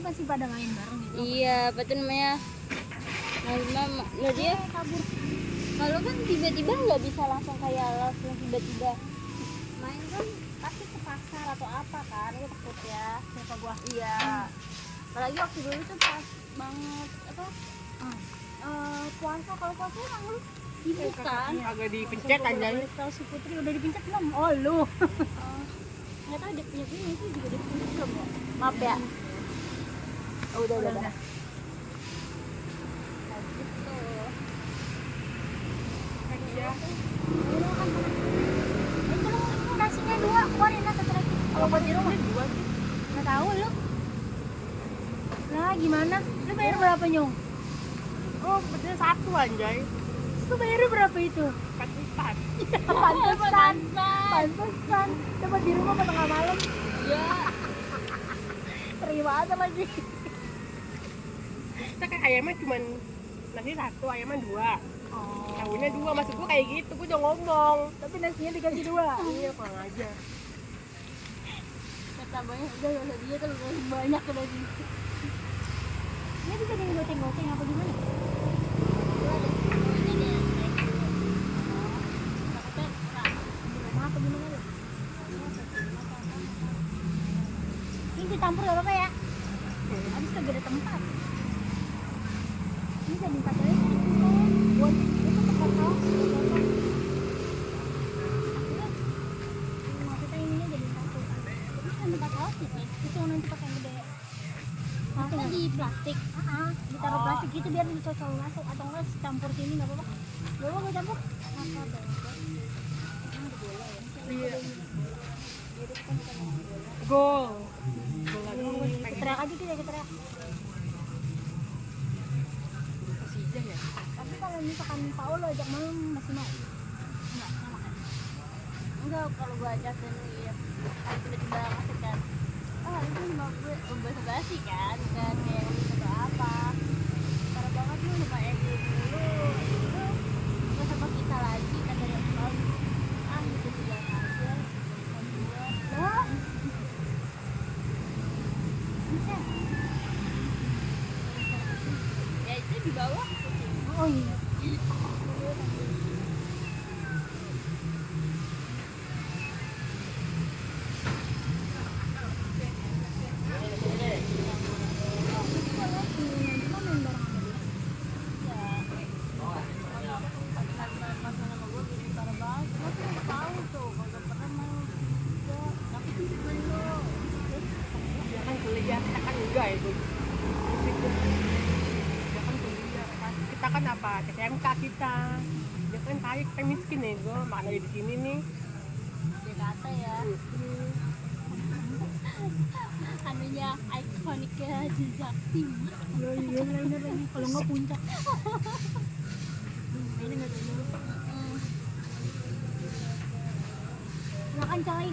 masih pada main bareng gitu. Iya, apa tuh namanya? Nah dia kabur. kalau kan tiba-tiba nggak bisa langsung kayak langsung tiba-tiba Main kan pasti ke pasar atau apa kan, lu takut ya siapa gua. iya. Apalagi waktu dulu tuh pas banget apa? Puasa kalau puasa emang lu sibuk kan? Agak dipencet aja. Tahu si Putri udah dipencet belum? Oh lu. Nggak tahu dia punya ini itu juga dipencet belum ya? Maaf ya. Oh, udah. Nah, gitu. Iya. Udah makan sana. Itu nasinya 2, keluarin lah satu lagi. Kalau buat di rumah Dua sih. nggak tahu lu. Lah gimana? Lu bayar berapa Nyong? Oh, bedanya 1 anjay. Lu bayar berapa itu? 4. Pantesan. Dapat di rumah tengah malam. Iya. Terima aja lagi. Kita kan ayamnya cuman nasi 1, ayamnya 2. Tahunya 2, maksud gua kayak gitu, gua udah ngomong. Tapi nasinya dikasih 2. Iya, kurang aja. Kata banyak udah dia tuh lebih banyak udah di. Ini bisa digoteng-goteng apa gimana? Apa gimana lu? Ini dicampur gak apa-apa ya? Habis kagak ada tempat. Ini jadi 4 kali buat itu tempat saus. Maksudnya ininya jadi 1. Ini kan tempat saus sih. Itu nanti pakai yang gede. Masa di plastik? Ditaruh plastik gitu biar dicocol masuk atau enggak campur sini nggak apa-apa. Boleh gue campur? Apa deh? Iya. Gol. Gol lagi. Teriak aja kita teriak. Persija ya. Tapi kalau misalkan Paul ajak malam masih mau? Enggak, sama kan? Enggak, kalau gua ajakin ya tiba-tiba ngasih kan. Itu sama gue basa-basi kan kayak atau apa. Parah banget lu lupa ego dulu. Itu gak sama kita lagi kan dari awal. Gitu bilang aja. Lah. Bisa. Ya itu di bawah kucing. Oh iya. Dia kan kuliah, kita kan enggak ya, Boy. Dia kan kuliah kan. Kita kan apa? SMK kita. Dia kan kaya, kita miskin ya, gue makan aja di sini nih. Jakarta ya. Anunya ikoniknya Jaktim. Iya lagi. Kalau nggak puncak. Ini nggak tahu. Makan coy.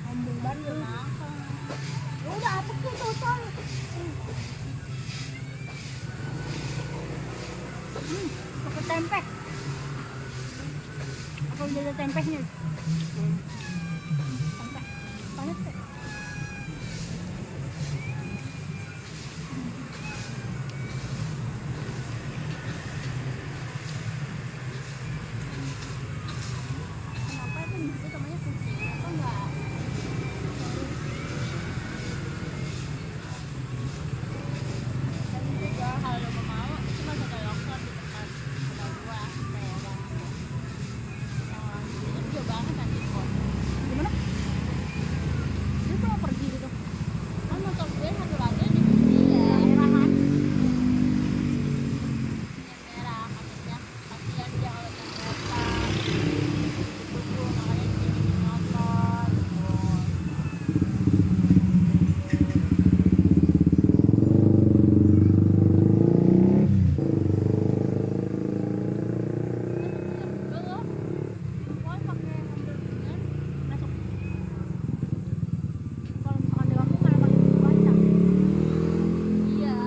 Ngomong banget. Ya udah apa sih total? Pakai tempe. Apa udah ada tempenya? Tempe. Panas tuh. Kenapa itu disebut namanya kucing? Apa enggak? Dan juga kalau lo mau itu masih ada locker di depan rumah gua kayak banget. Itu juga banget nanti kok. Gimana? Dia tuh mau pergi gitu. Kan motor gue satu lagi di dia. Merahan. Yang merah maksudnya kasihan dia kalau yang merah. Itu makanya jadi motor. Kalau misalkan di Lampung kan pakai buku baca. Iya.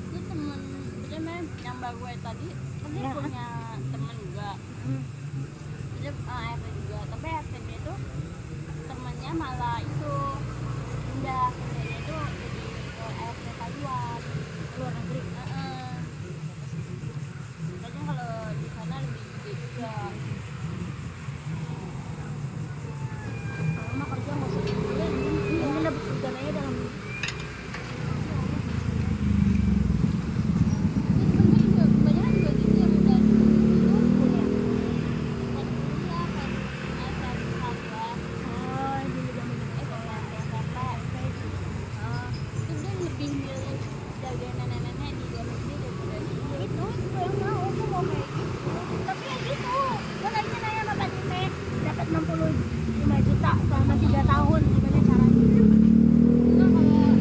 Itu temen, dia main yang baru gue tadi, kan dia Ya. punya temen juga. Dia RT juga, tapi RT dia tuh temennya malah itu pindah itu jadi ke ART Taiwan luar negeri. Makanya kalau di sana lebih gede juga. Kalau mah kerja nggak usah dikuliah, ini dapat kerjaan aja dalam Terus juga kebanyakan juga gitu yang udah dulu kuliah. kan kuliah kan SMP Oh, dulu zaman SMP itu dia lebih milih jagain nenek-nenek di luar negeri daripada di itu yang mau, aku mau kayak gitu. Tapi ya gitu, gue tadinya nanya sama Pak Cime, dapat 65 juta selama 3 tahun, gimana caranya? Enggak, kalau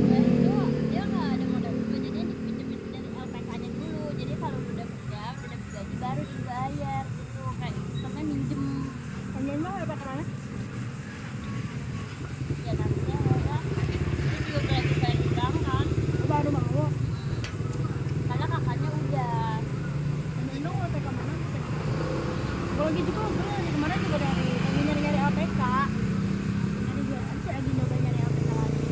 gue itu dia nggak ada modal dulu, jadi dia dipinjemin dari LPK-nya dulu. Jadi kalau udah kerja, udah dapet gaji baru dibayar gitu, kayak sistemnya minjem. Tanyain mah dapat kemana? Ya nantinya ya itu juga lagi pengen berangkat Baru mau. karena kakaknya udah. Tanyain dong APK mana? Kalau gitu tuh gue dari kemarin juga dari nyari-nyari APK. Ada juga ada lagi nyoba nyari APK lagi.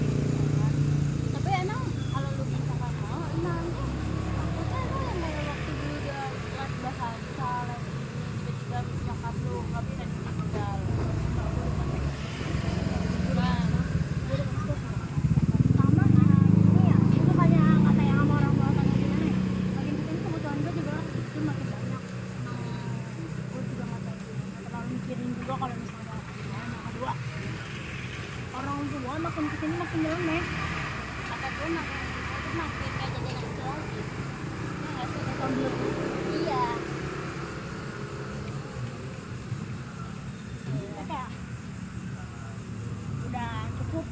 Tapi emang kalau lu misalkan mau nanti takutnya lu yang kayak waktu dulu udah les bahasa les ini tiba-tiba nyokap lu nggak bisa ditinggal. Nah, Sama ini ya, itu banyak kata yang sama orang tua atau gimana ya. Makin kesini kebutuhan gue juga itu makin banyak. Gue juga nggak terlalu mikirin juga kalau misalnya yang kedua orang tua makin kesini makin nyeleneh. kata gue makin kayak jadi anak kecil lagi. Ya nggak sih? Sambil Iya. ya kayak udah cukup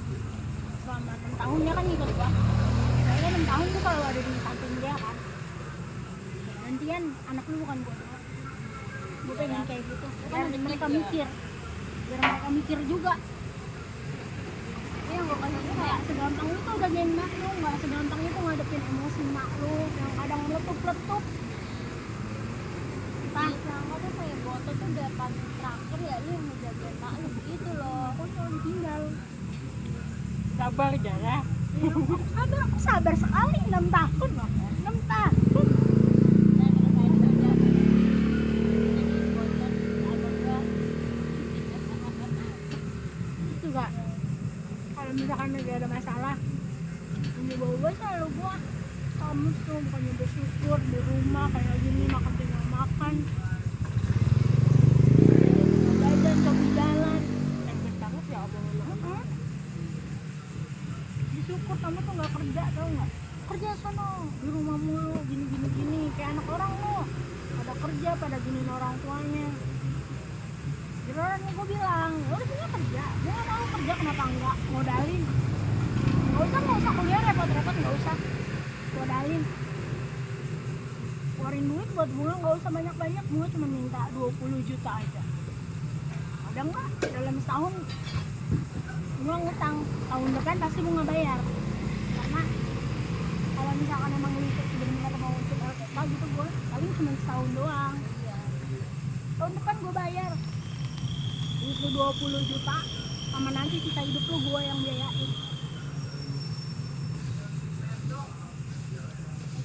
selama 6 tahun ya kan ngikut gua. Soalnya 6 tahun tuh kalau ada di samping dia kan. Nantian anak lu bukan gua doang. Gue pengen kayak gitu. Biar mereka mikir. Biar mereka mikir juga. Tapi yang gue kasih tuh Kayak segampang itu udah jadi mak lu, nggak segampang itu ngadepin emosi mak lu yang kadang meletup-letup. Entah, selama tuh kayak boto tuh udah paling terakhir ya lu yang ngejagain mak lu begitu loh. Aku selalu ditinggal. Sabar aja ya. Aku sabar sekali 6 tahun loh. 6 tahun. Nah kalau saya tuh udah jadi boto abang gua. Itu gak, kalau misalkan lagi ada masalah ini bawa selalu gua, kamu tuh bukannya bersyukur di rumah kayak gini makan tinggal makan, jajan coba jalan, Yang banget ya abang lu. disyukur kamu tuh nggak kerja tau nggak, kerja sono di rumah mulu gini kayak anak orang lo pada kerja pada giniin orang tuanya. Jadi orang gue bilang, lo udah punya kerja, gue gak mau kerja kenapa enggak, modalin. Nggak usah kuliah repot-repot, nggak usah modalin. Keluarin duit buat bunga, nggak usah banyak-banyak, bunga cuma minta 20 juta aja. Ada nggak? Dalam setahun bunga ngutang, tahun depan pasti bunga bayar. Karena kalau misalkan emang lu bener-bener mau untuk LPK gitu, gue paling cuma setahun doang. Tahun depan gue bayar duit lu 20 juta, sama nanti sisa hidup lu gue yang biayain.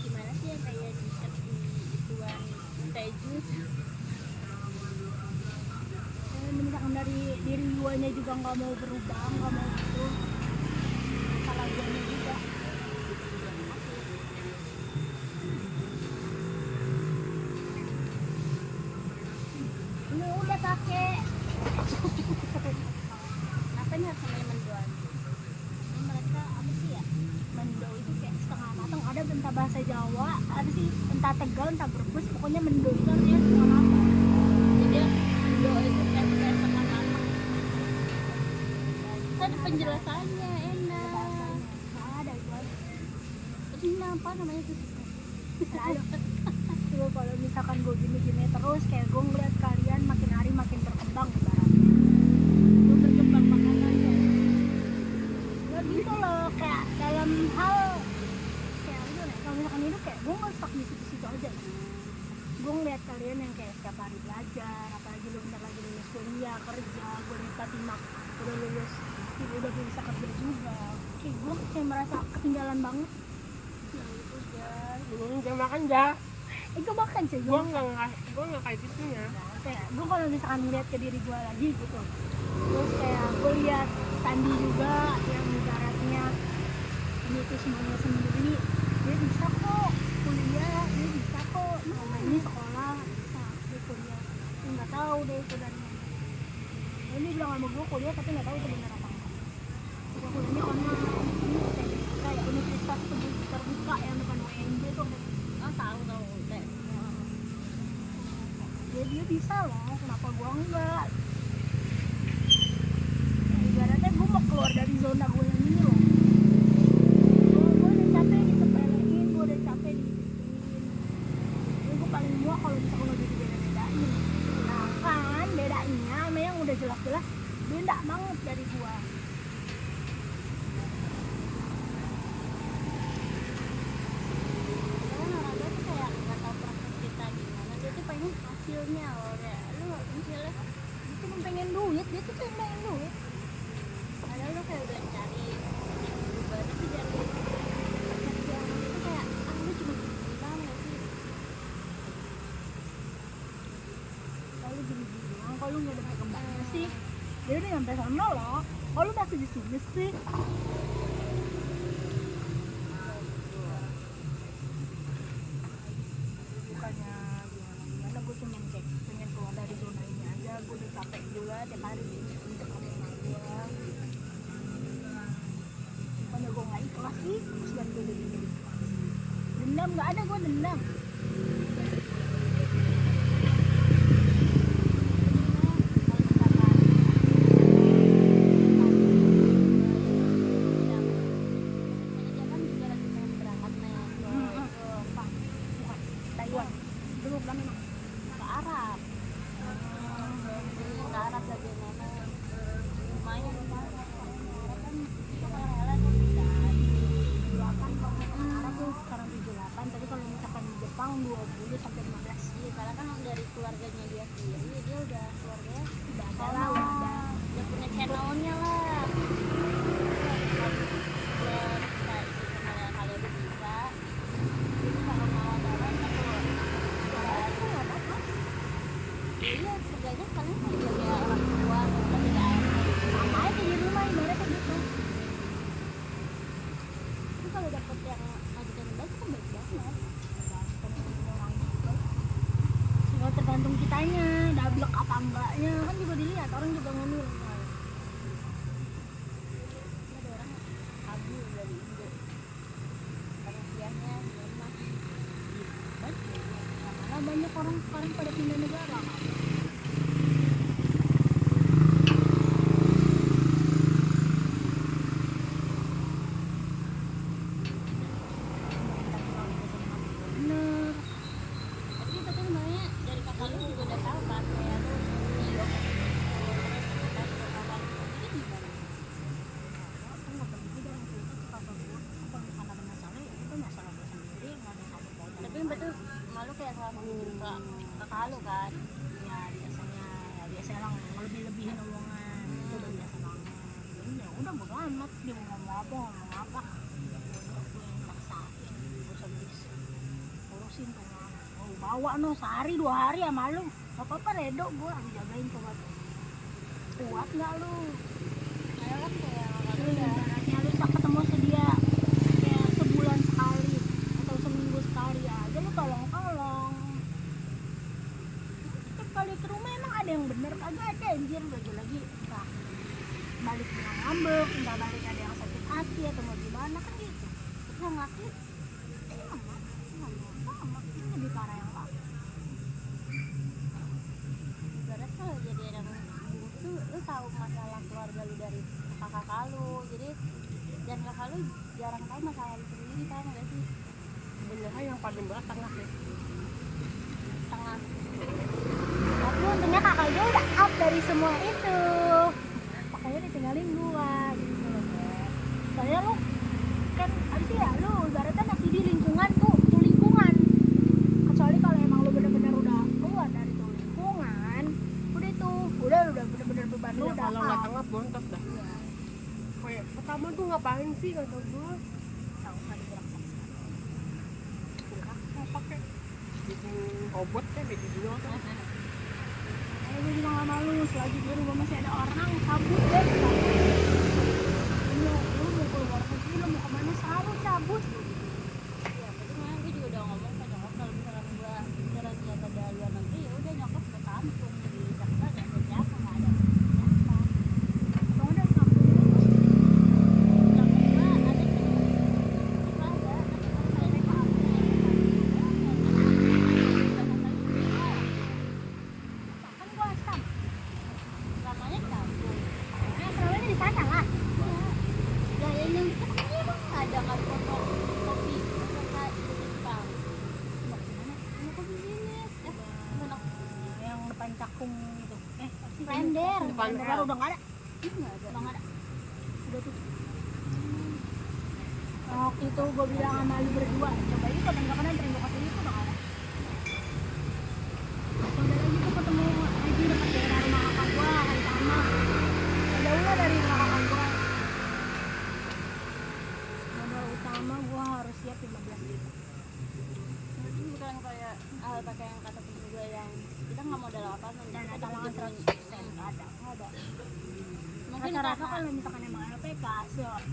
Gimana sih yang kayak di ituan teh jus. Misalkan dari diri guanya juga nggak mau berubah, nggak mau gitu, salah guanya juga. Ini udah kakek. Kenapa nih harus namanya mendoan? Ini mereka apa sih ya? Mendo itu kayak setengah matang. Ada entah bahasa Jawa, ada sih entah Tegal, entah Brebes. Pokoknya mendo itu artinya setengah matang. Jadi mendo itu kayak setengah matang. Ada penjelasannya enak. Bahasanya nggak ada itu aja. Terus ini apa namanya tuh? Lalu tuh kalau misalkan gue gini-gini terus kayak gue ngeliat kalian makin hari makin berkembang ibaratnya. Gue berkembang makanan ya. Ya gitu loh, kayak dalam hal kayak gitu nih. Kalau misalkan hidup kayak gue nggak stuck di situ-situ aja. Gue ngeliat kalian yang kayak setiap hari belajar, apalagi lu bentar lagi lulus kuliah, kerja, gue nikmatin udah lulus udah bisa kerja juga. Kayak gue kayak merasa ketinggalan banget. Nah itu Jas. Jangan makan ja. Gue makan sih, Gue nggak kayak gitunya. kayak gue kalau misalkan ngeliat ke diri gue lagi gitu, terus kayak gue lihat Sandi juga yang ibaratnya ini tuh semuanya sendiri, dia bisa kok kuliah, dia bisa kok ini sekolah, bisa dia kuliah. Dia nggak tahu deh itu dari mana. Dia bilang sama gue kuliah tapi nggak tahu itu benar apa enggak. Dia kuliahnya online, ini kayak universitas terbuka yang bukan UNJ tuh. Oh tahu teh. Dia bisa loh, kenapa gua enggak? Ibaratnya gua mau keluar dari zona gua yang ini loh. Gua udah capek disepelein, gua udah capek digituin. Jadi gua paling muak kalau bisa gua jadi beda-bedain. Nah kan bedanya sama yang udah jelas-jelas beda banget dari gua. Karena orang tua tuh kayak nggak tahu proses kita gimana, dia tuh pengen hasilnya loh kayak lu hasilnya Dia tuh pengen duit, dia tuh cuma pengen duit. padahal lu kayak udah cari baru tuh dari kerjaan itu kayak lu cuma gini banget sih. Kalau gini bilang, kalau lu nggak ada perkembangan sih, dia udah nyampe sana loh. Kalau lu masih di sini sih, bukannya gimana, gue cuma kayak pengen keluar dari zona ini aja. Gue udah capek juga tiap hari untuk sama gue. Pokoknya gue nggak ikhlas sih, terus dan gue jadi dendam, nggak ada gue dendam. Taiwan dulu kan memang Ke Arab ke Arab lagi nenek lumayan kan kita rela tuh bisa 8 kalau Arab tuh sekarang 78, tapi kalau misalkan di Jepang 20 sampai 15. iya karena kan dari keluarganya dia sendiri dia udah keluarganya Udah ada lah, udah punya channelnya lah dia bisa ikut sama kalian bisa itu kalau mau bareng aku iya seenggaknya kalian kan juga kayak orang tua kan tidak sama aja di rumah ibaratnya gitu. tapi kalau dapet yang majikan baik kan baik banget Tinggal tergantung kitanya, dablek apa enggaknya kan juga dilihat, orang juga ngemil. ada orang kabur dari Indo penelitiannya di rumah Malah banyak orang sekarang pada pindah negara kan. Bener. tapi itu kan sebenarnya dari kakak lu juga udah tahu kan kayak lu di lokasi terus pas ke kakak lu jadi gimana Kan nggak berhenti dong, cerita ke kakak gue. Kalau misalkan ada masalah ya itu masalah gue sendiri, nggak ada yang kamu bawa. tapi betul malu kayak selalu minjem ke kakak lu kan Ya biasanya lah ngelebih-lebihin omongan, itu udah biasa banget. Jadi ya udah bodo amat, dia mau ngomong apa udah gue yang maksain, gue sebis urusin tuh mah. Oh bawa no sehari 2 hari sama lu, gak apa-apa redo, gue aku jagain coba kuat nggak lu. kayak kan kayak kakak Lu lu udah ibaratnya lu tak ketemu sedia kayak sebulan sekali atau seminggu sekali aja, lu tolong-tolong. Setiap kali ke rumah emang ada yang bener kagak ada anjir, lagi-lagi entah balik dengan ngambek, entah balik ada yang sakit hati atau mau gimana kan gitu. yang laki Sama ini lebih parah yang laki. ibarat kalau jadi orang bungsu lu tahu masalah keluarga lu dari kakak lu jadi dan kakak lu jarang tahu masalah lu sendiri kan nggak sih Sebenarnya yang paling berat tengah deh. tengah Tapi untungnya kakak gue udah out dari semua itu, makanya ditinggalin gua gitu loh. Soalnya lu kan abis ya lu ibaratnya masih di lingkungan tuh lingkungan, kecuali kalau emang lu bener-bener udah keluar dari tuh lingkungan, udah bener-bener beban lu Ya, udah kalau nggak out. tengah bontot dah. Iya. Kamu tuh ngapain sih kata gue? Tahu nggak digerak sama sekali. Mau pakai bikin robot kan kayak gitu kan? Gue juga nggak malu, selagi di rumah masih ada orang cabut deh. Lu mau keluar negeri, lu mau kemana selalu cabut. Ya betul kan, gue juga udah ngomong ke nyokap kalau misalkan gue beneran niat ada luar negeri ya udah nyokap ke kampung di Jakarta nggak ada siapa nggak ada siapa. Atau ada kampung Nyokap gue ada tuh itu ada tapi kalau kan gua asam. namanya di kampung. Selalu di sana lah. Ya yang itu kan emang ada kan foto kopi mereka di Jepang. Mau kemana? Mau kopi bisnis mana Yang depan cakung itu. Splendor. Depan Splendor rel. baru udah nggak ada. nggak ada. Udah nggak ada. Udah tuh. Waktu itu gue bilang sama lu berdua, coba yuk kapan-kapan anterin gue ke sini tuh udah nggak ada. Udah lagi tuh ketemu lagi dekat daerah rumah kakak gue, kan sama. Jauhnya dari rumah kakak gue. Modal utama gue harus siap 15 juta. Itu bukan kayak pakai yang kata temen gue yang kita nggak modal apa Dan ada talangan 100% nggak ada. nggak ada. Mungkin Rata-rata kalau misalkan emang LPK,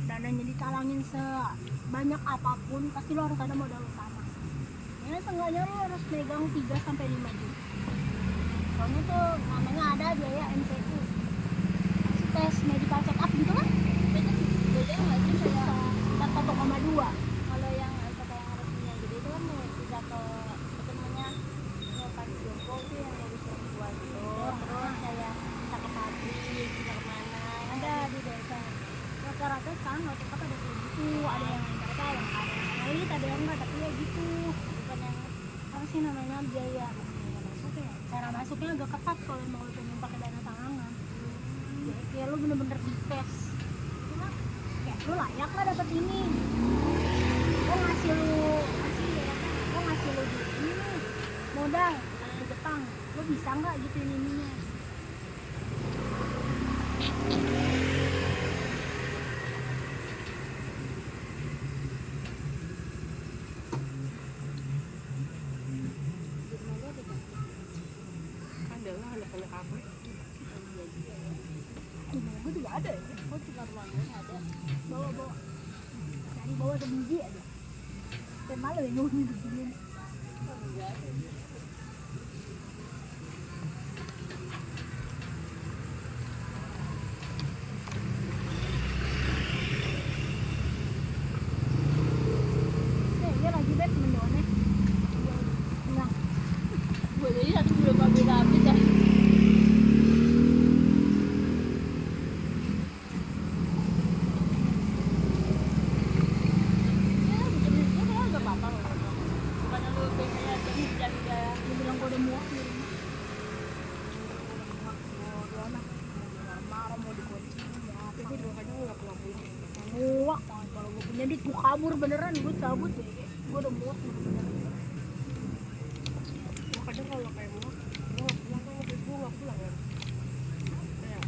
dananya ditalangin sebanyak apapun, pasti lo harus ada modal utama. Ya seenggaknya lo harus megang 3 sampai 5 juta. Soalnya tuh namanya ada biaya MCU, tes medical check up gitu kan? beda nggak sih kayak Sekitar 1,2. kalau yang kata yang resminya jadi itu kan bisa ke ketemunya ke Pak Joko tuh yang ngurus perempuan tuh terus kayak bisa ke pabrik bisa kemana Ada di desa. Rata-rata sekarang nggak tetap ada kayak gitu. Ada yang mereka yang ada yang elit, ada yang enggak, tapi ya gitu. bukan yang Apa sih namanya biaya masuknya? Cara masuknya agak ketat kalau mau lo pengen pakai dana talangan. Jadi kayak lo bener-bener dites. Kayak lo layak lah dapet ini. Gue ngasih lo duit ini nih, modal ke Jepang. Lo bisa nggak gitu ininya? Ada lah anak-anak apa? Gue juga ada ya. gue juga rumah gue ada Bawa-bawa. Dari bawah ada biji ada. Dan malu ya nyuruh begini. Dia lagi beb mendonnya. Enggak. gue jadi satu belum habis ya bikin kayak nggak apa-apa loh bukan lu biasanya jadi udah Dia bilang gue udah muak di rumah. Gue anak marah mau dikunci. Tapi gue juga kadang nggak pernah pulang. Muak banget kalau gue punya duit gue kabur beneran gue cabut ya. Gue udah muak bener-bener. Gue kadang kalau kayak mau gue nggak pulang kan, tapi gue nggak pulang kan. Kayak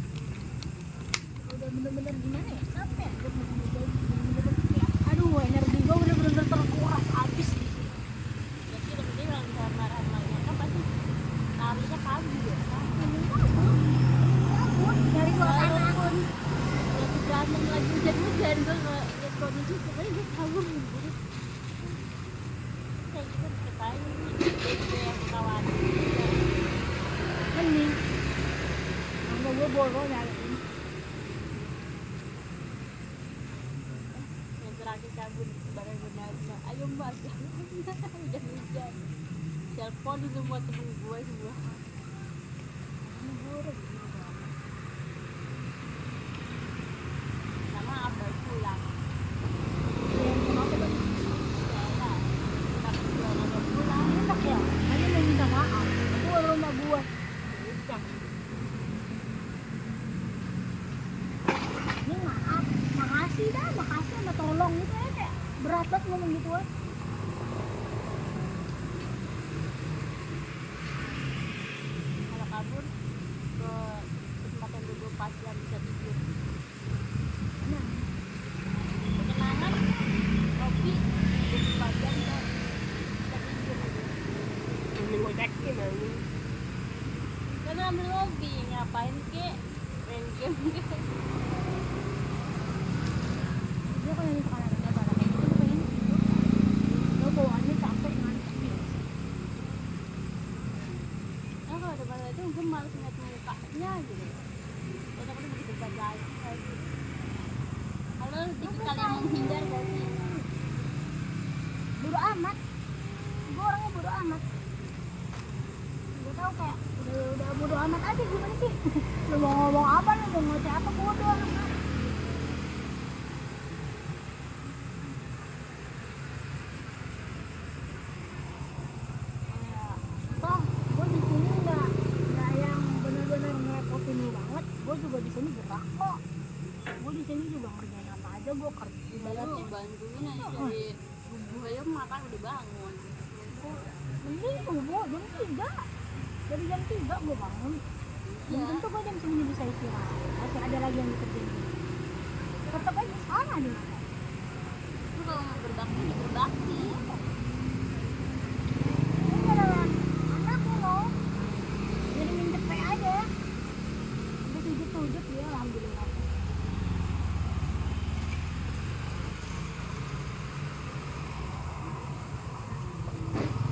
Udah bener-bener gimana ya? Capek. Gue bener-bener kayak aduh energi gue udah bener-bener terkuras habis di sini. jadi sebenarnya kalau bisa marah sama nyokap pasti larinya kabur ya kan Kabur dari suasana. walaupun lagi berantem lagi hujan-hujan gue nggak lihat kondisi pokoknya gue kabur gitu kayak gitu ceritain gue yang khawatir Mending sama gue boro nyariin. yang terakhir kabur bareng Gunadma ayo mbak hujan-hujan telepon semua temen gue semua sama apa pulang Kenapa tuh? ya lah tapi gue nggak pulang Enak ya? Hanya mau minta maaf. Gue rumah gue. udah. Ini maaf, makasih dah, makasih sama tolong gitu ya kayak berat banget ngomong gitu kan. kalau kabur ke tempat yang duduk pas yang bisa tidur Nah, sambil ngopi, ngapain kek? Main game kek. Dia kalau misalkan ada barang kayak gitu pengen tidur. Lo bawaannya capek ngantuk biasa. Nah kalau depan itu gue malas ngeliat mukanya gitu. Besok udah begitu debat lagi kayak gitu. Kalau tipikal yang menghindar gak sih? Bodo amat. Gue orangnya bodo amat. Gue tau kayak udah bodo amat aja gimana sih? Lo mau ngomong apa, lo mau ngoceh apa, bodo amat. Toh, gue di sini nggak yang benar-benar ngerepotin lu banget. Gue juga di sini gerak kok. Gue di sini juga ngerjain apa aja, gue kerja. Ibaratnya bantuin aja dari subuh aja makan udah bangun. Mending subuh jam 3. Dari jam 3 gue bangun. Belum Iya. tentu gue jam segini bisa istirahat. Masih ada lagi yang dikerjain. Tetap aja salah deh. Lu kalau mau berbakti ya berbakti. Ini adalah anak lo. Jadi minjem pay aja. Udah sujud ya, alhamdulillah.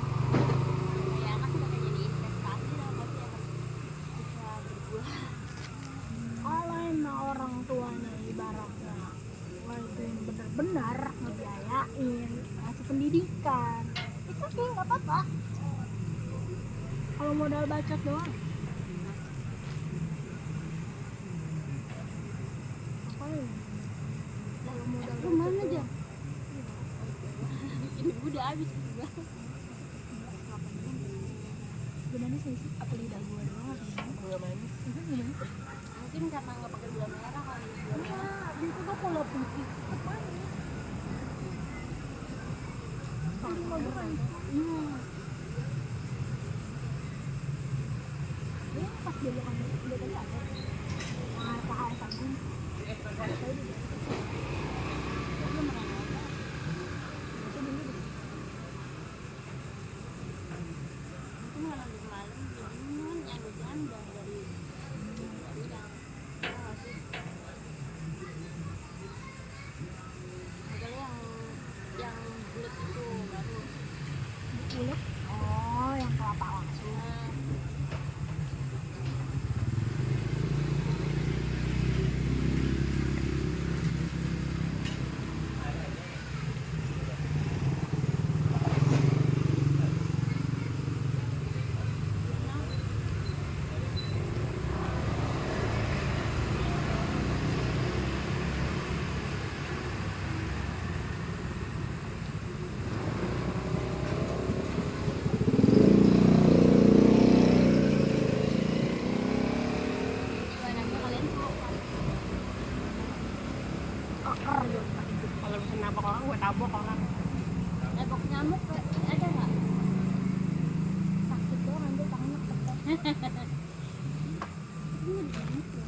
Ya anak udah kayak jadi investasi lah pasti akan bisa berbuah. Kalau emang orang tuanya ibaratnya lo itu yang benar-benar ngebiayain, ngasih pendidikan, itu oke, nggak apa-apa. Kalau modal bacot doang, apa ya? Kalau modal Lu mana bacot aja? doang, Ini gue udah habis juga. gimana sih? Apa lidah gua doang atau gimana? Gula manis. Itu gimana sih? Mungkin karena nggak pakai gula merah kali. Gula merah. Nah, biasa gua kalau putih tetap manis. Kalau modal kan, dia pas dia bilang dia tadi apa? KHS Agung. Saya juga. Lu merah apa? Itu dulu deh. Itu malam malam dingin yang berjanda dari yang sih. Kalau yang bulat itu baru. Bulat. Oh, yang kelapa langsung. Nah, gimana kalian tahu kan? Keker dong. Kalau bisa nabok orang, gue tabok orang. Ebok nyamuk ada nggak? Sakit doang nanti tangannya ketek. Ini ada nyamuk ya?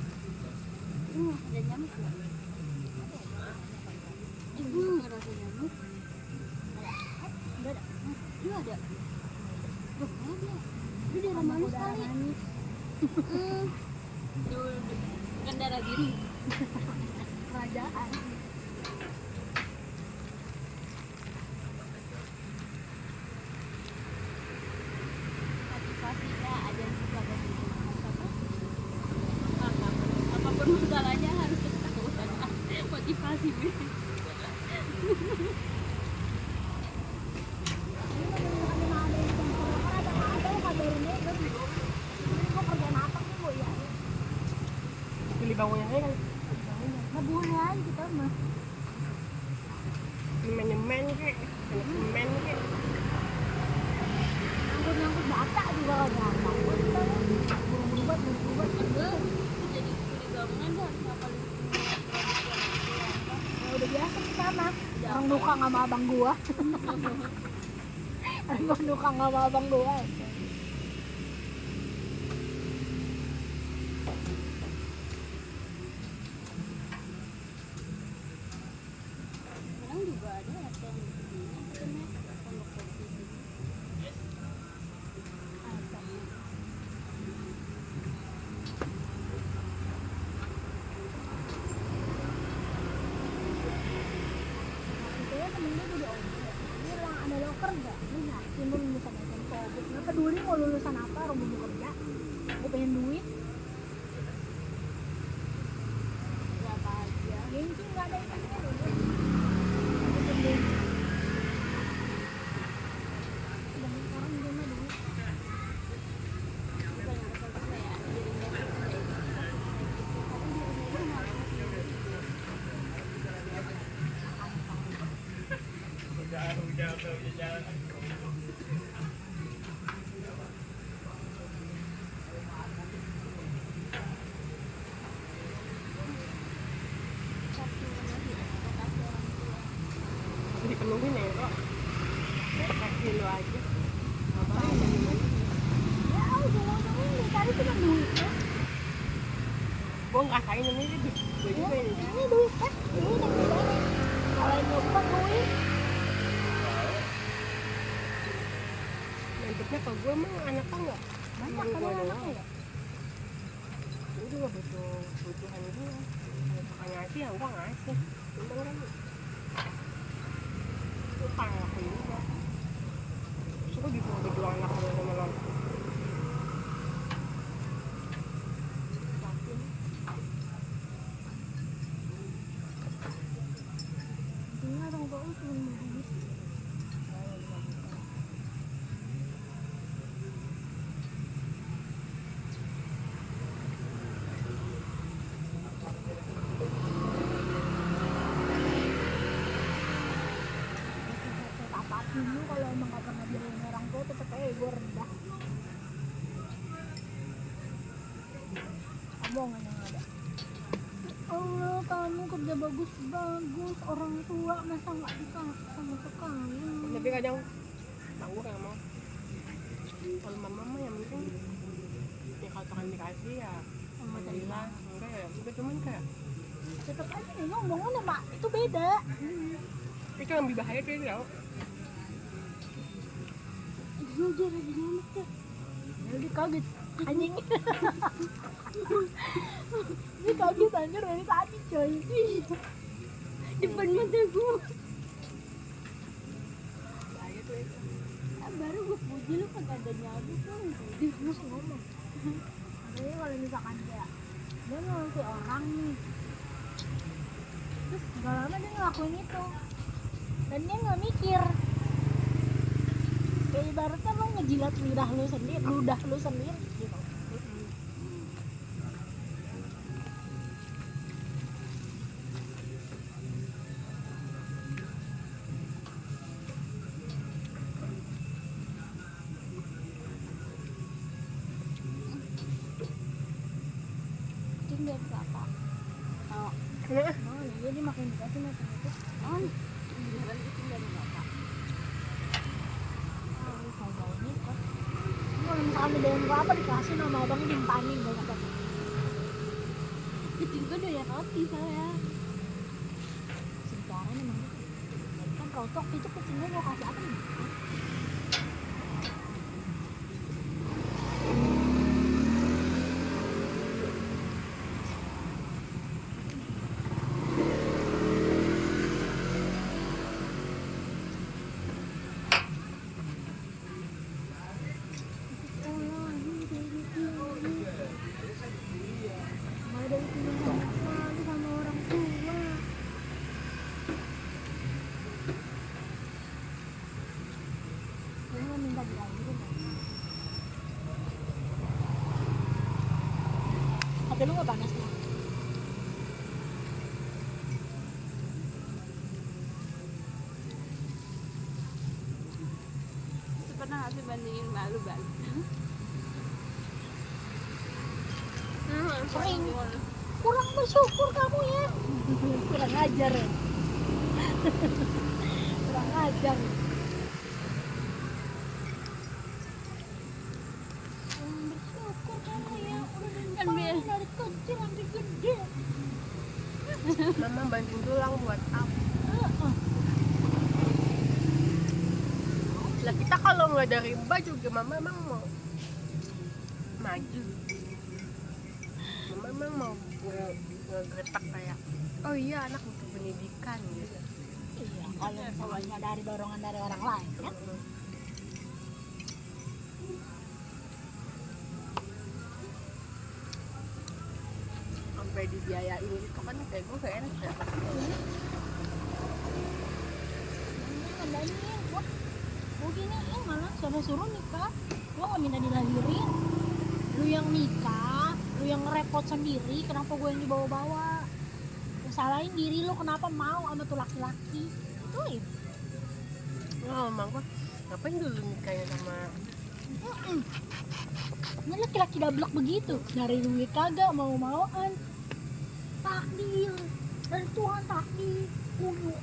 Ini ada nyamuk ya? Ibu ngerasa nyamuk? Enggak ada. Lu ada? Loh, ada. Lu darah manis Udara kali. manis. Bukan darah biru. Kerajaan. Motivasinya ada juga begitu. Apapun masalahnya harus ketahuan. Motivasi gue. Pilih bangunnya aja kan. Ngebunuh aja kita mah. Nyemen-nyemen kek. Enak semen kek. Ngangkut bata juga gak gampang. Buru-buru buat. Enggak, jadi di bangunan tuh harus ngapalin Ya udah biasa sih sama. Orang duka sama abang gua. Orang duka sama abang gua. Sekarang juga ada yang begini katanya pondok kopi gitu. Lo kerja, lu yakin lu lulusan SMK? Nggak peduli mau lulusan apa, orang gue mau kerja. Gue pengen duit. Berapa aja? Gengsi nggak ada itu kan? Banyak orang dia mah duit. Bukan yang kesel kayak dirinya sendiri. Tapi dia udah malas sendiri. Tapi masih ekspektasi orang tua. Dipenuhin ya kok. Kasih lo aja. Ngapain dari mana? Ya ujung-ujungnya yang dicari cuma duit ya. Gue ngerasain ini sih. Gue Ya, juga ini. ini duit kan? Duit yang dicari. Kalau yang bukan duit, Mantepnya kalau gue emang anaknya enggak. banyak Emang kan gue anaknya doang. ya. Gue juga butuh kebutuhan gue. Kalau kakak ngasih ya gue ngasih. Untung kan. Gue parah aku juga. Terus gue disuruh berjuang anak gue sama lo. Yakin. Intinya orang tua lu cuma mau duit. Apapun lu kalau emang gak pernah dirayain orang tua tetep aja gue rendah. Omongan yang ada. Allah, kamu kerja bagus-bagus, orang tua masa nggak bisa sama sekali. Tapi kadang gue kayak mau. Kalau mama yang penting ya kalau Tuhan dikasih ya alhamdulillah. Enggak ya, udah cuman kayak Tetep aja nih ngomongnya mak itu beda. itu yang lebih bahaya kayak tau. Jujur aja amat ya. Jadi kaget anjing. Ini kaget anjir dari tadi coy. Depan mata gue. Bahaya tuh itu. Baru gue puji lu kagak ada nyamuk tuh. Terus ngomong. Jadi kalau misalkan kayak dia ngerti orang nih. Terus gak lama dia ngelakuin itu. Dan dia nggak mikir. Kayak ibaratnya lo ngejilat ludah lu sendiri gitu. Kucing dia berapa? Oh, Kenapa? Oh, ya dia makin dikasih makin itu. oh, beneran kucing dari bapak. Oh, kalau ini kok. Kalau misalkan ada yang apa dikasih nama abangnya dimpanin banyak banget. Kucing gue doyan roti saya. Sejarah memang gitu. Kan rontok itu kucingnya mau kasih apa nih? Ada itu yang sekali sama orang tua. Gue mau minta dilanjutin kan? HP lu gak panas nih? Pernah nggak sih bandingin malu balik? Sering. Kurang bersyukur kamu ya. Kurang ajar ya. Kurang ajar. Kurang bersyukur kamu ya. Udah Kan dari dari kecil sampai gede. Mama banting tulang buat apa? Lah kita kalau nggak dari Mbak juga mama emang mau maju. Mama emang mau ngegetak kayak oh iya anak butuh pendidikan gitu. Iya, kalau misalnya dari dorongan dari orang lain kan. Sampai dibiayain gitu kan kayak gue gak enak ya. Ngadain gua giniin malah suruh nikah. Gua gak minta dilahirin. Lu yang nikah, lu yang repot sendiri, kenapa gue yang dibawa-bawa? Lu salahin diri lu kenapa mau sama tuh laki-laki. Ituin. Nggak emang gue ngapain dulu nikahnya sama Ini laki-laki dablek begitu, dari duit kagak mau-mauan. Takdir dari Tuhan, takdir kudu.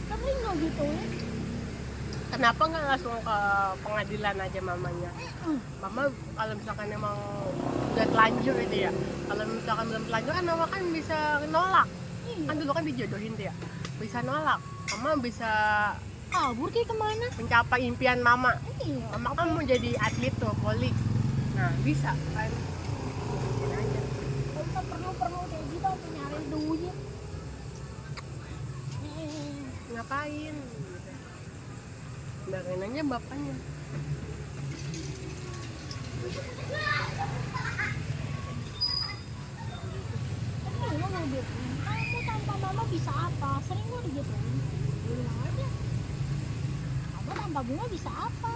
Tapi nggak gitu ya. kenapa nggak langsung ke pengadilan aja mamanya? Mama kalau misalkan emang udah telanjur gitu ya, kalau misalkan belum telanjur kan mama kan bisa nolak. Iya. Kan dulu kan dijodohin dia, bisa nolak. Mama bisa Kabur kayak kemana? mencapai impian mama. Iya. Mama kan mau jadi atlet tuh, voli. Nah bisa kan? Mungkin aja. Kita perlu kayak gitu untuk nyari duit. Ngapain? Dengerin aja bapaknya. Tapi lo mau gitu, kamu tanpa mama bisa apa? Sering gue digituin. Gue bilang aja, kamu tanpa bunga bisa apa?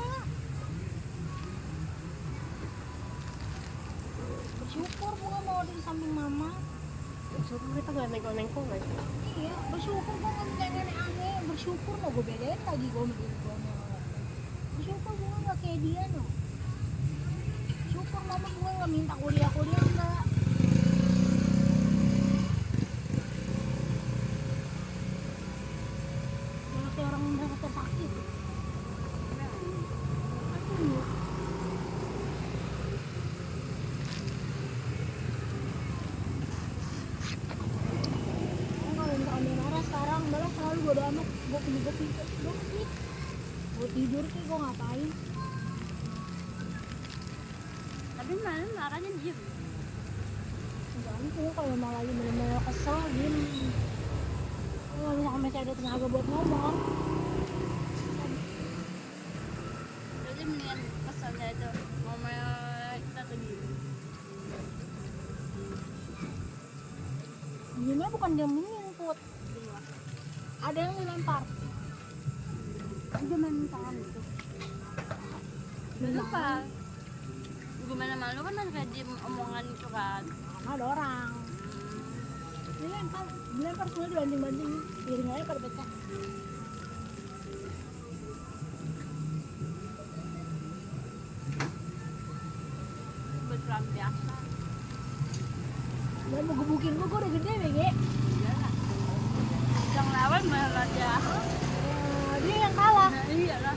Bersyukur bunga mau di samping mama. Suruh kita gak nengkong-nengkong aja. Iya, bersyukur gue gak bisa aneh-aneh. Bersyukur mau gue bedain lagi gue sama diri gue. Bersyukur bunga gak kayak dia no. Syukur mama bunga gak minta kuliah-kuliah enggak. Malah kayak orang merasa tersakit. Aduh. Kalau misalkan dia marah sekarang, malah selalu bodo amat. Gue pilih. Gue tidur sih, gue ngapain? Tapi mana marahnya diem. Gantung kalau malah lagi bener-bener kesel, diem. Kalau misalkan masih ada tenaga buat ngomong, Jadi mendingan kesannya itu ngomel kita tuh diem. diemnya bukan dia menyangkut. Ada yang dilempar. Udah main tangan gitu. Lupa. Gimana malu kan kayak diem omongan itu kan. Karena ada orang. Dilempar semua dibanting-banting. Piring aja pada pecah. Berpelampiasan. Dia mau gebukin gue udah gede bege. Iya lah. Yang lawan malah dia. Dia yang kalah. Nah iya lah.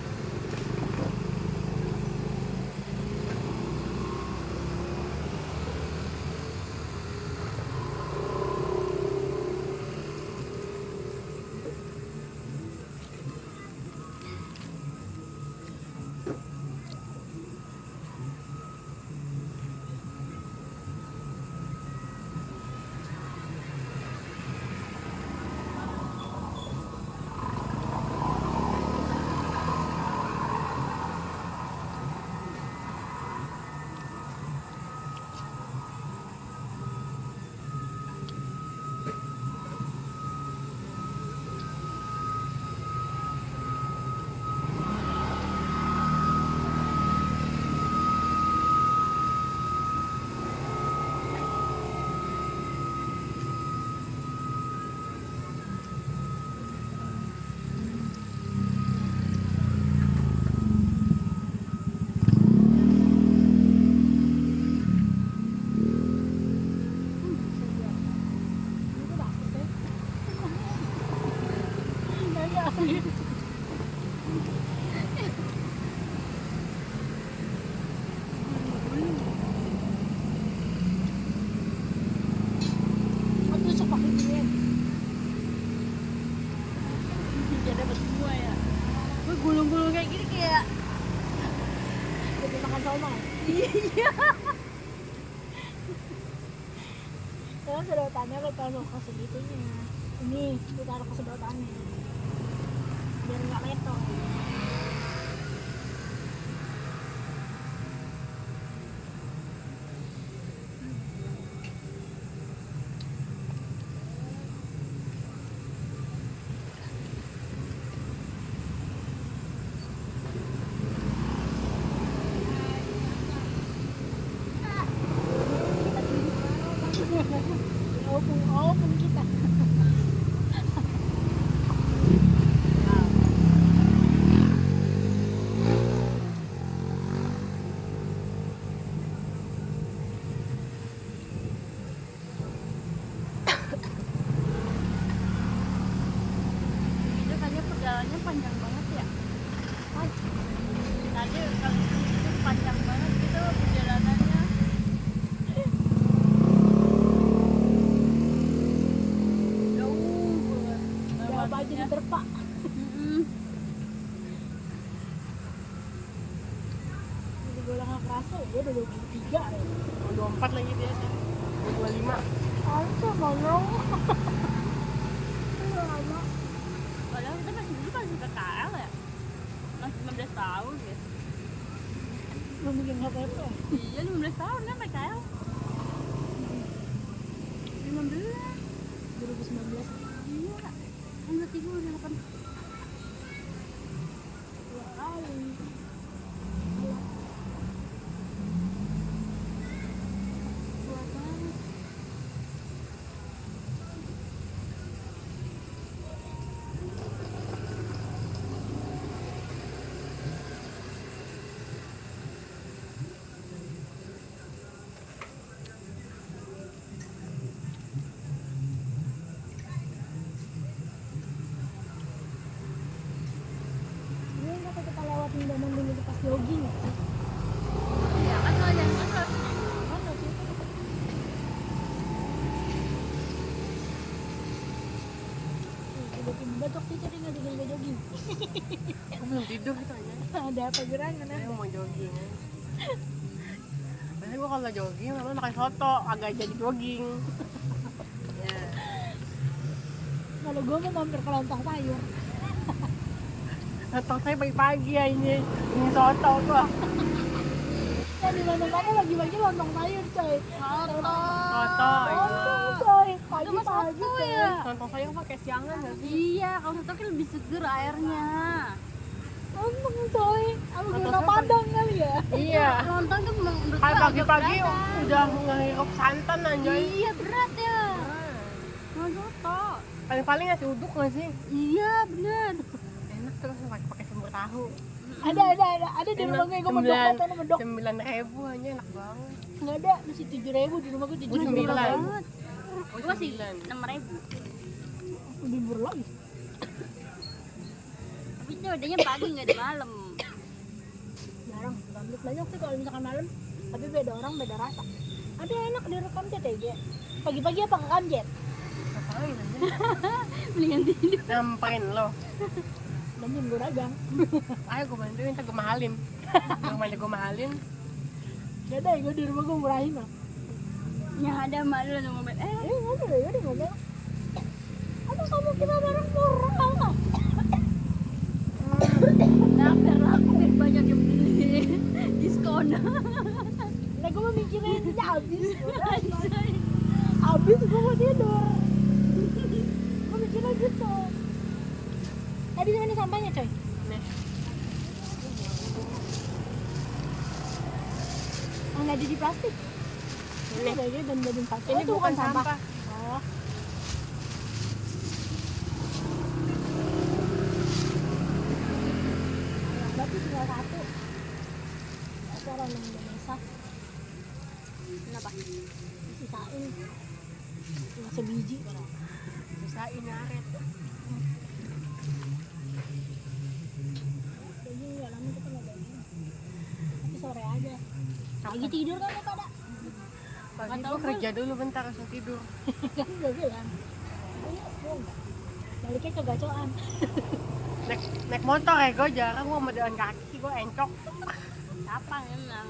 Tusuk pakai duit. Dia dapat semua ya. Gue gulung-gulung kayak gini kayak Jadi makan somai. iya. Saya sudah tanya ke kalau kasih gitunya. Ini ditaruh ke sedotannya biar nggak letok. Opung kita. Itu kayaknya perjalanannya panjang banget ya. Tadi kalau itu panjang banget gitu perjalanannya. Jauh banget. Udah apa aja diterpa. Jadi gue nggak kerasa dia udah 23 ya. 24 lagi dia kan. 25. Harusnya mau lama. Padahal kita masih dulu masih PKL ya. Masih 15 tahun ya. Belum bikin KTP. Iya 15 tahun kan PKL. 15. 2019. Iya. Enggak tidur udah makan. 2 kali. Kuat banget. Ini yang kata kita lewatin Daman dulu pas jogging ya sih? Ya kan lo yang terus. Mana sih? Tiba-tiba waktu itu dia ngajakin gue jogging. Aku belum tidur gitu aja. Ada apa gerangan Saya ada? mau jogging kan. Biasanya gue kalau jogging malah makan soto, agak jadi jogging. Ya. Kalau gue mau mampir ke lontong sayur. Soto saya pagi-pagi ya ini soto tuh. Ya di mana-mana lagi bagi lontong sayur coy. Soto. Soto. Lontong coy. Itu mah Pagi-pagi soto coy. ya. Soto saya pakai siangan nggak sih? Iya, kalau soto kan lebih seger airnya. Lontong coy. Aku Lontong gula sayur. padang kali ya. Iya. Lontong tuh menurut Kayak gua pagi-pagi agak berat. udah ngehirup santan anjay. Iya berat ya. Mau soto. Paling-paling ngasih uduk nggak sih? Iya bener. Enak terus pakai sumber tahu. Ada di rumah gue mau medok atau medok. 9.000 aja enak banget. Nggak ada, masih 7.000 di rumah gue 7.000 9. banget. Gua sih 9. 6.000. Lebih murah lagi. Tapi itu adanya pagi nggak ada malam. Jarang, gambut banyak sih kalau misalkan malam. Tapi beda orang beda rasa. Ada yang enak di Rekamjet aja. Pagi-pagi apa ke Kamjet? Ngapain aja? Mendingan tidur. Nyamperin lo. Bantuin gue dagang. Ayo gue bantuin, ntar gue mahalin. Rumahnya gue mahalin. Gak ada, gue di rumah gue murahin lah. Ya ada malu nunggu mobil. Nggak ada ya di mobil. Aduh kamu kita barang murah. Laper banyak yang beli diskon. Nah gue mau mikirin ini habis. Habis gue mau tidur. Gue mikirnya gitu. Tadi di mana sampahnya coy? Nih, Oh, nggak ada di plastik. Ini Ini. ada aja dan plastik. ini Oh, itu bukan sampah. Oh. Berarti tinggal satu. Itu orang yang Indonesia Kenapa? sisain. Cuma sebiji. Sisain ngaret. Jadi nggak lama kita nggak daging. Tapi sore aja. Lagi tidur kan ya pada? Pagi gue kerja dulu bentar langsung tidur. Kan udah bilang. Baliknya ke gacoan. Naik motor ya gue jarang, gue mau jalan kaki gue encok. Kapan emang?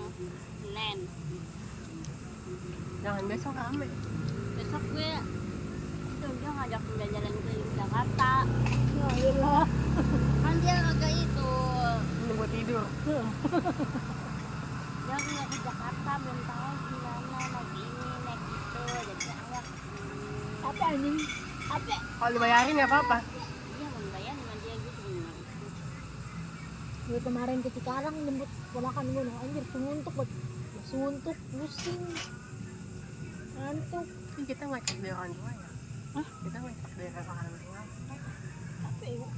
Senin. Jangan besok rame. Besok gue udah ngajak jalan-jalan Dia aku ke Jakarta belum tahu gimana naik ini naik itu jadi awak. Tapi anjing, tapi Kalau dibayarin nggak apa-apa. Dia mau bayar sama dia gitu. gue kemarin ke Cikarang jemput ponakan gue, nah anjir suntuk pusing, ngantuk. Ini kita ngecek dari orang tua ya. Hah? Kita ngecek dari orang tua. Capek gue.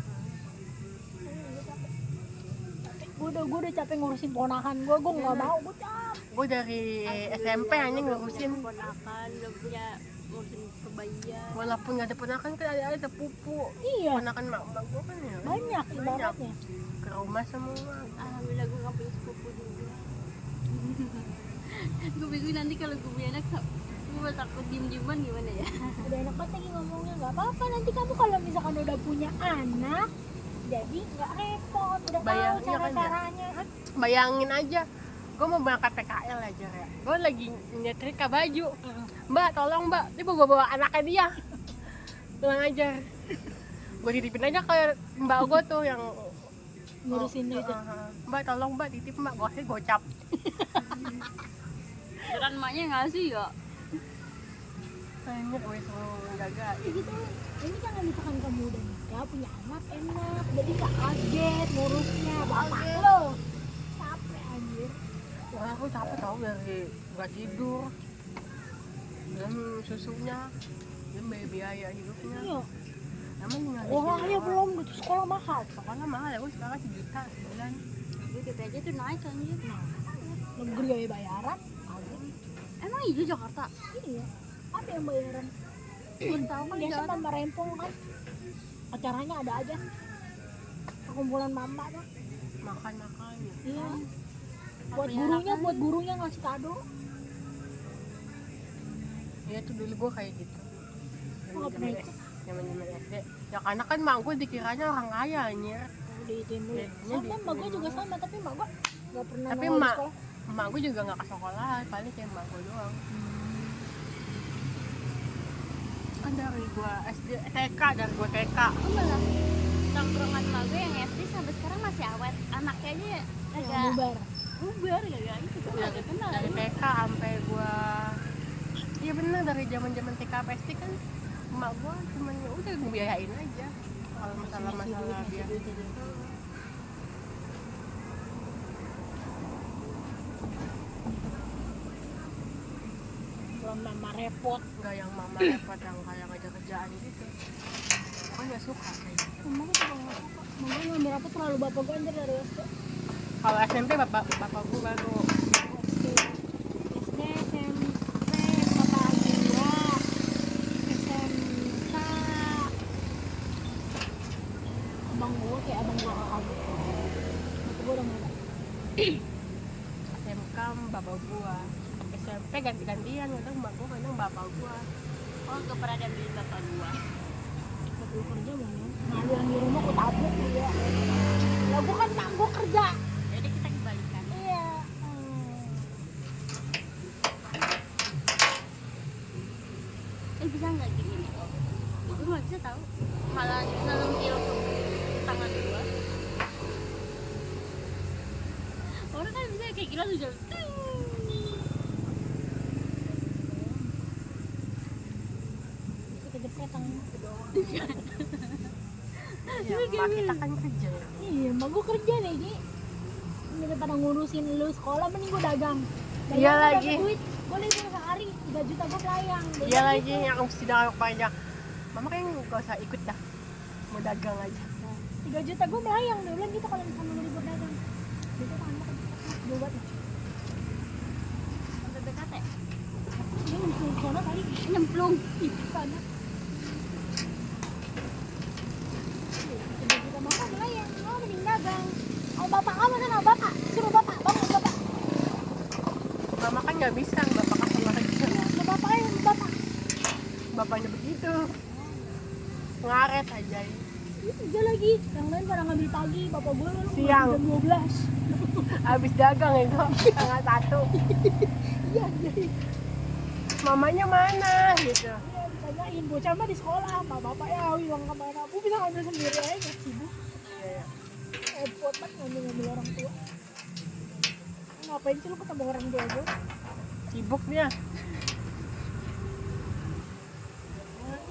Gue udah capek ngurusin ponakan gue nggak mau, gue capek. Gue dari SMP anjing ngurusin. Ponakan udah punya ngurusin kebayian. Walaupun nggak ada ponakan kan ada sepupu. Iya, Ponakan mak gue kan ya. banyak ibaratnya. Ke rumah semua. Alhamdulillah gue gak punya sepupu juga. Gue bingung nanti kalau gue punya anak, gue takut diem-dieman gimana ya? Udah enak banget lagi ngomongnya, nggak apa-apa nanti kamu kalau misalkan udah punya anak, jadi nggak repot, udah Bayang, tahu iya kan, cara-caranya. Bayangin aja, gue mau berangkat PKL aja ya. Gue lagi nyetrika baju. Mbak, tolong mbak, dia bawa anaknya dia. Pulang aja. Gue titipin aja ke mbak gue tuh yang Ngurusin itu. Mbak, tolong mbak, titip mbak, gue gocap. Kan emaknya ngasih ya. Banyak gue selalu jaga. Gitu. Ini kan kalau misalkan kamu udah nikah punya anak enak, jadi nggak kaget ngurusnya, bapak lo capek anjir. Wah, aku capek tau dari gak tidur. Dan susunya, dan biaya hidupnya. Iya. Emang tinggal Orangnya belum gitu, sekolah mahal. Sekolah mahal ya, gue sekarang 1 juta sebulan. Gue kita aja tuh naik anjir. Negeri aja bayaran. Emang iya Jakarta? Iya. Apa yang bayaran? Belum tahu kan Biasa Jakarta. mama rempong kan. Acaranya ada aja. Perkumpulan mama tuh. Makan-makan ya. Iya. Apa Buat gurunya ngasih kado. Iya tuh dulu gue kayak gitu. Oh, pernah ikut? Zaman SD. Ya karena kan mak gue dikiranya orang kaya anjir. Di dulu. Jadinya Sama mak gue juga sama, tapi mak gue nggak pernah Tapi nongol di mak sekolah. emak gue juga gak ke sekolah, paling kayak emak gue doang. Kan dari gue SD, TK, dari gue TK. Aku malah tongkrongan emak gue yang SD sampai sekarang masih awet. Anaknya aja Yang agak bubar. bubar gak itu. Gue gak kenal. Dari TK sampai gue, iya bener dari zaman TK sampai SD kan emak gue cuman ya udah ngebiayain aja kalau masalah dia. Belum mama repot. Enggak yang mama repot yang kayak ngajak kerjaan gitu. Gue gak suka kayak gitu. Mama gue juga nggak suka. Mama gue ngambil apa terlalu bapak gue anjir dari SD. Kalau SMP bapak gue baru SD, SMP, bapak gue, SMK, abang gue kayak abang gue kakak gue. Bapak gue udah nggak ada. SMK bapak gue, SMP ganti-gantian, kadang mbak gue, kadang bapak gue. Oh gak pernah diambilin bapak gua. Bapak gue kerja banget. Nah yang di rumah gue tabuk dia. Lah gue kan mak gue kerja. Jadi kita kebalikan. Iya. Bisa nggak gini nih? Gue nggak bisa tahu. Malah ngelempil ke tangan gua. Orang kan bisa kayak gila tuh jalan. Kejepret tangannya. Ya, emak kita kan kerja. Iya, mak gue kerja nih, Ji. Daripada ngurusin lu sekolah, mending gue dagang. Iya gua lagi. dapet duit, gue libur sehari, 3 juta gue pelayang. Iya lagi yang mesti dagang banyak. Mama kayaknya gak usah ikut dah, mau dagang aja. 3 juta gue melayang, dia bilang gitu kalau misalnya lu libur dagang. Gitu kan, gue buat. Sampai BKT. Dia nyemplung ke sana kali. Nyemplung. Ih, ke sana. 3 juta mama melayang, oh mending dagang. Oh bapak kamu sana, bapak. Suruh bapak, bapak. Mama kan nggak bisa, bapak kasih kerja. Iya, bapak aja, bapak. Bapaknya begitu, ngaret aja. Dia lagi, yang lain pada ngambil pagi, bapak gue Siang. jam 12. Habis dagang itu, setengah 1. Iya, jadi Mamanya mana gitu. dia ditanyain, bocah mah di sekolah, sama bapak ya, uang kemana? Bu bisa ngambil sendiri aja, sibuk. Iya, iya. repot banget ngambil orang tua. Ngapain sih lu ketemu orang tua gue? Sibuk dia.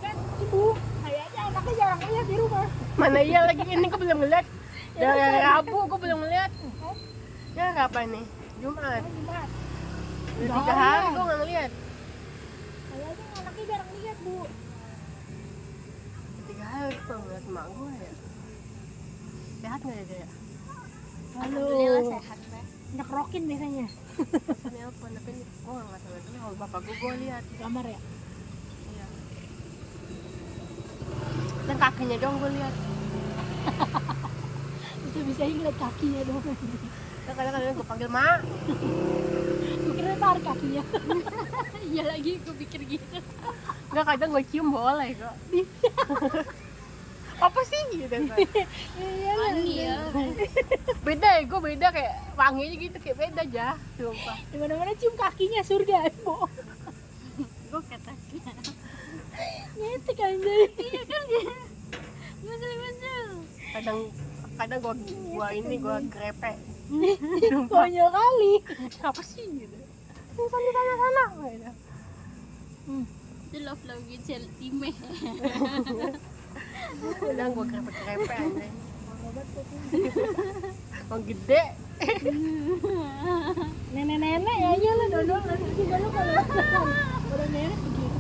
Kan ibu, kayaknya anaknya jarang lihat di rumah. Mana iya lagi ini gue belum ngeliat. Dari hari Rabu gue belum ngeliat. Ya apa nih? Jumat. Jumat. Udah 3 hari gue nggak ngeliat. Kayaknya anaknya jarang lihat, Bu. 3 hari gue ngeliat emak gue ya. Sehat nggak ya dia? Alhamdulillah sehat deh. Anak rokin biasanya. Nelpon tapi gue nggak tahu lagi kalau bapak gue lihat. Di kamar ya? Iya. Dan kakinya dong gue lihat. Bisa ngeliat kakinya dong. Nah, kadang-kadang gue panggil mak. Gue kira tarik kakinya. Iya lagi gue pikir gitu. Nggak, kadang gue cium boleh kok. Apa sih gitu kan? Iya lah. Wangi ya. Beda ya, gue beda kayak wanginya gitu kayak beda aja. Sumpah. Di mana-mana cium kakinya surga, Bu. Gue ketasnya. Ngetik anjay. Iya kan ya. Betul. Kadang gue grepe. Konyol kali. Apa sih gitu? Di sana gitu. Itu love gitu time. Kadang gue grepe aja. Mau gede. Nenek-nenek ya aja lah dodol nanti juga lu kalau udah nenek begitu.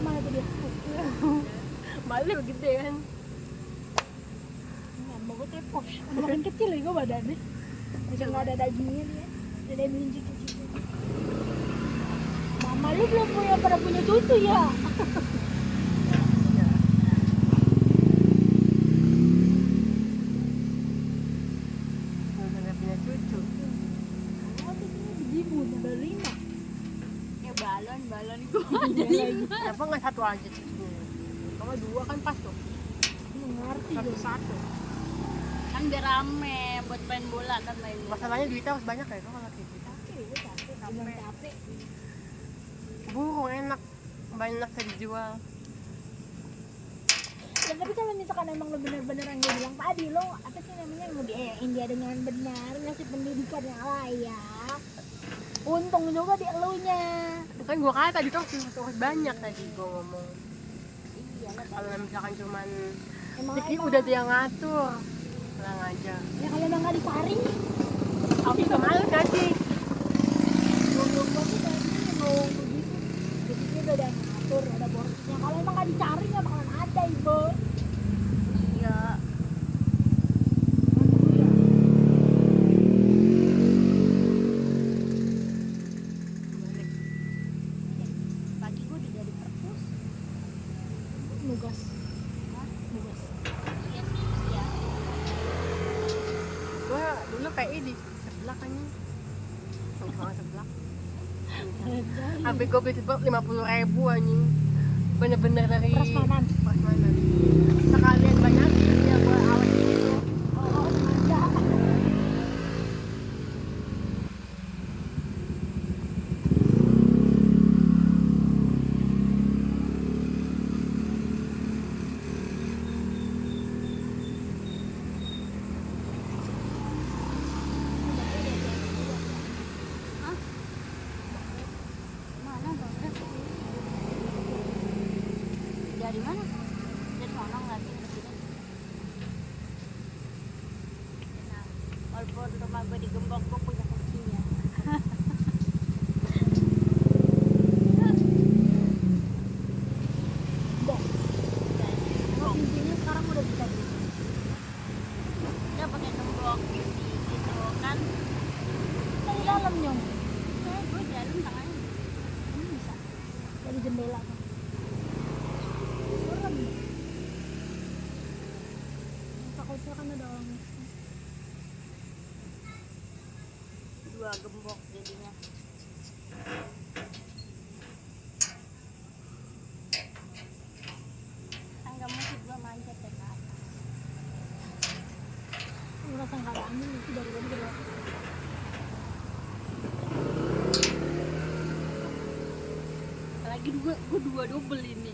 Mana tuh dia? Malu gede kan. Mau gue tepos. Makin kecil lagi gue badannya. Bisa nggak ada dagingnya dia. Ada melinci kecil. Mama lu belum pernah punya cucu ya? Udah punya cucu. Oh, ini begitu udah 5. Ya balon gue. Kenapa nggak satu aja cucunya? Kalau 2 kan pas tuh. Mengerti dong. Satu. Kan biar rame buat main bola kan main bola. Masalahnya duitnya harus banyak ya kalau kayak gitu. Capek, bilang capek. Burung enak, banyak bisa dijual. Ya, tapi kalau misalkan emang lo bener-bener yang gue bilang tadi, lo apa sih namanya ngebiayain dia dengan benar, ngasih pendidikan yang layak, untung juga di elunya. Kan gua kata tadi tuh harus banyak tadi gua ngomong. Iya lah. Kalau misalkan cuman Emang Diki udah dia ngatur, tenang aja. ya kalau emang nggak disaring, Aku juga malu kasih. gue tuh tadi mau begitu, jadi dia udah ada yang ngatur, ada porsinya. Kalau emang nggak dicari nggak bakalan ada ibu. Iya. Pagi gue udah dari perpus. Nugas, nugas. Iya sih. Iya. Gua dulu kayak ini sebelah kan. Sama sebelah. Habis gua beli 50.000 anjing. Bener-bener dari Prasmanan. Prasmanan. Sekalian banyak ya gua awet gitu. Oh, ada. Mana bang? Dari mana? Dari sana ngeliatin ke sini. Nah, walaupun rumah gue digembok, gue punya kuncinya. Bok. Emang pintunya sekarang udah bisa di. Dia pakai gembok gitu kan. Dari dalam nyong. Gue jalan tangannya. Ini bisa. Dari jendela kan. Serem. Takutnya kan ada orang. Dua gembok jadinya. Tangga musik gue manjat ke atas. Ngerasa nggak ada angin itu dari tadi keluar. Apalagi gue dua double ini.